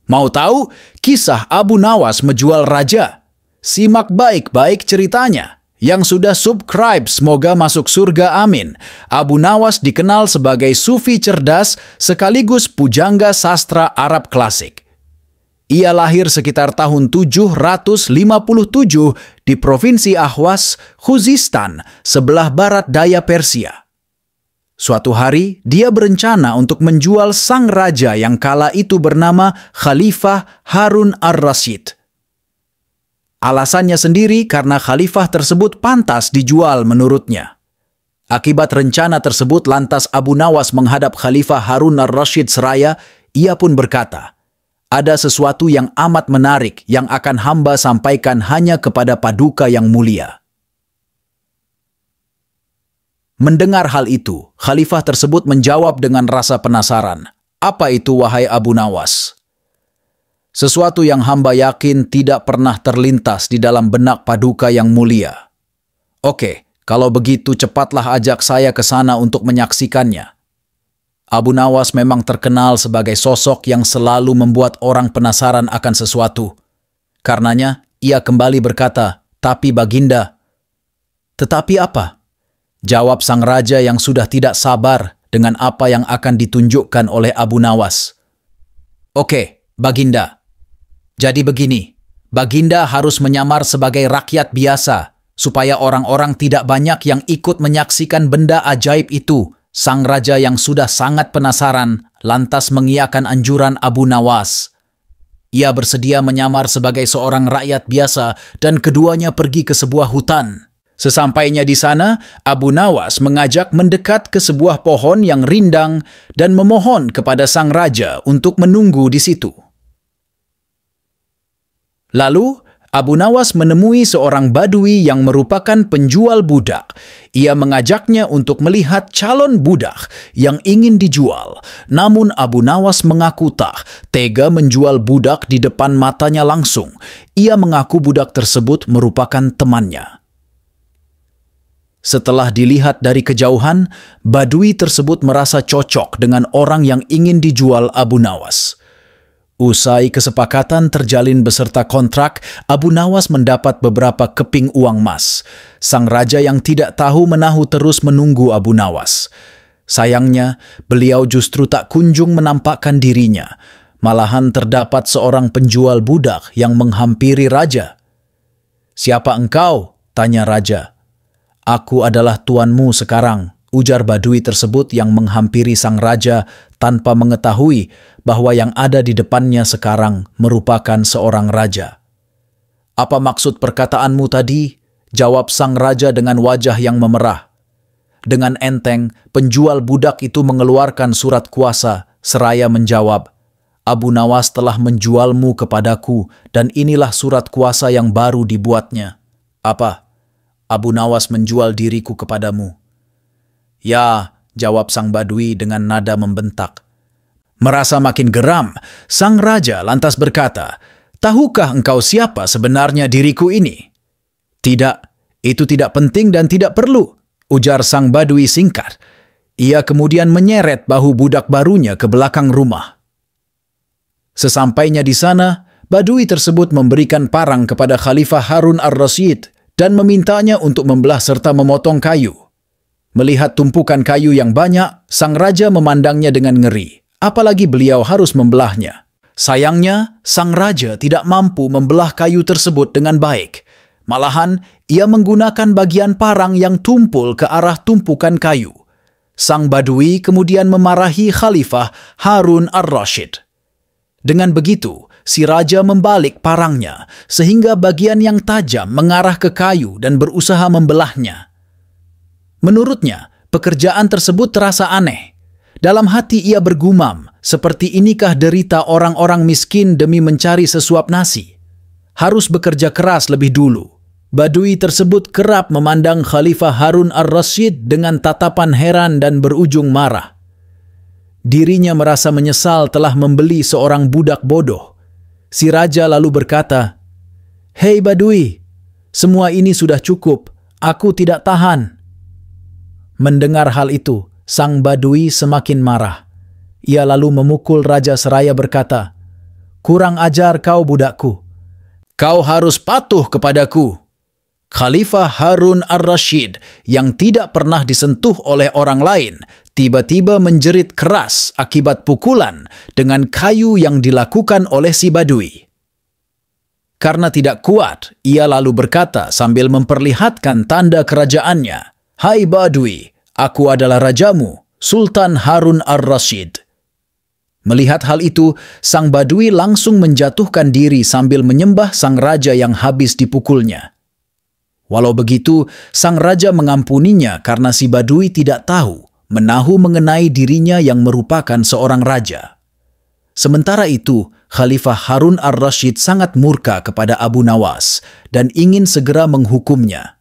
Mau tahu kisah Abu Nawas menjual raja? Simak baik-baik ceritanya. Yang sudah subscribe semoga masuk surga amin. Abu Nawas dikenal sebagai sufi cerdas sekaligus pujangga sastra Arab klasik. Ia lahir sekitar tahun 757 di Provinsi Ahwas, Khuzistan, sebelah barat daya Persia. Suatu hari, dia berencana untuk menjual sang raja yang kala itu bernama Khalifah Harun ar-Rasyid. Alasannya sendiri karena khalifah tersebut pantas dijual menurutnya. Akibat rencana tersebut lantas Abu Nawas menghadap Khalifah Harun ar-Rasyid seraya, ia pun berkata, "Ada sesuatu yang amat menarik yang akan hamba sampaikan hanya kepada paduka yang mulia." Mendengar hal itu, khalifah tersebut menjawab dengan rasa penasaran. "Apa itu wahai Abu Nawas?" "Sesuatu yang hamba yakin tidak pernah terlintas di dalam benak paduka yang mulia." "Oke, kalau begitu cepatlah ajak saya ke sana untuk menyaksikannya." Abu Nawas memang terkenal sebagai sosok yang selalu membuat orang penasaran akan sesuatu. Karenanya, ia kembali berkata, "Tapi Baginda." "Tetapi apa?" jawab sang raja yang sudah tidak sabar dengan apa yang akan ditunjukkan oleh Abu Nawas. "Oke, Baginda. Jadi begini, Baginda harus menyamar sebagai rakyat biasa, supaya orang-orang tidak banyak yang ikut menyaksikan benda ajaib itu." Sang raja yang sudah sangat penasaran, lantas mengiyakan anjuran Abu Nawas. Ia bersedia menyamar sebagai seorang rakyat biasa dan keduanya pergi ke sebuah hutan. Sesampainya di sana, Abu Nawas mengajak mendekat ke sebuah pohon yang rindang dan memohon kepada sang raja untuk menunggu di situ. Lalu, Abu Nawas menemui seorang badui yang merupakan penjual budak. Ia mengajaknya untuk melihat calon budak yang ingin dijual. Namun Abu Nawas mengaku tak tega menjual budak di depan matanya langsung. Ia mengaku budak tersebut merupakan temannya. Setelah dilihat dari kejauhan, badui tersebut merasa cocok dengan orang yang ingin dijual Abu Nawas. Usai kesepakatan terjalin beserta kontrak, Abu Nawas mendapat beberapa keping uang emas. Sang raja yang tidak tahu menahu terus menunggu Abu Nawas. Sayangnya, beliau justru tak kunjung menampakkan dirinya. Malahan terdapat seorang penjual budak yang menghampiri raja. "Siapa engkau?" tanya raja. "Aku adalah tuanmu sekarang," ujar badui tersebut yang menghampiri sang raja tanpa mengetahui bahwa yang ada di depannya sekarang merupakan seorang raja. "Apa maksud perkataanmu tadi?" jawab sang raja dengan wajah yang memerah. Dengan enteng, penjual budak itu mengeluarkan surat kuasa seraya menjawab, "Abu Nawas telah menjualmu kepadaku dan inilah surat kuasa yang baru dibuatnya." "Apa? Abu Nawas menjual diriku kepadamu?" "Ya," jawab sang badui dengan nada membentak. Merasa makin geram, sang raja lantas berkata, "Tahukah engkau siapa sebenarnya diriku ini?" "Tidak, itu tidak penting dan tidak perlu," ujar sang badui singkat. Ia kemudian menyeret bahu budak barunya ke belakang rumah. Sesampainya di sana, badui tersebut memberikan parang kepada Khalifah Harun ar-Rasyid dan memintanya untuk membelah serta memotong kayu. Melihat tumpukan kayu yang banyak, sang raja memandangnya dengan ngeri. Apalagi beliau harus membelahnya. Sayangnya, sang raja tidak mampu membelah kayu tersebut dengan baik. Malahan, ia menggunakan bagian parang yang tumpul ke arah tumpukan kayu. Sang badui kemudian memarahi Khalifah Harun ar-Rasyid. Dengan begitu, si raja membalik parangnya, sehingga bagian yang tajam mengarah ke kayu dan berusaha membelahnya. Menurutnya, pekerjaan tersebut terasa aneh. Dalam hati ia bergumam, seperti inikah derita orang-orang miskin demi mencari sesuap nasi? Harus bekerja keras lebih dulu. Badui tersebut kerap memandang Khalifah Harun ar-Rasyid dengan tatapan heran dan berujung marah. Dirinya merasa menyesal telah membeli seorang budak bodoh. Si raja lalu berkata, "Hei Badui, semua ini sudah cukup, aku tidak tahan." Mendengar hal itu, sang badui semakin marah. Ia lalu memukul raja seraya berkata, Kurang ajar kau budakku. Kau harus patuh kepadaku." Khalifah Harun ar-Rasyid yang tidak pernah disentuh oleh orang lain tiba-tiba menjerit keras akibat pukulan dengan kayu yang dilakukan oleh si Badui. Karena tidak kuat, ia lalu berkata sambil memperlihatkan tanda kerajaannya, "Hai Badui, aku adalah rajamu, Sultan Harun ar-Rasyid." Melihat hal itu, sang Badui langsung menjatuhkan diri sambil menyembah sang raja yang habis dipukulnya. Walau begitu, sang raja mengampuninya karena si Badui tidak tahu menahu mengenai dirinya yang merupakan seorang raja. Sementara itu, Khalifah Harun ar-Rasyid sangat murka kepada Abu Nawas dan ingin segera menghukumnya.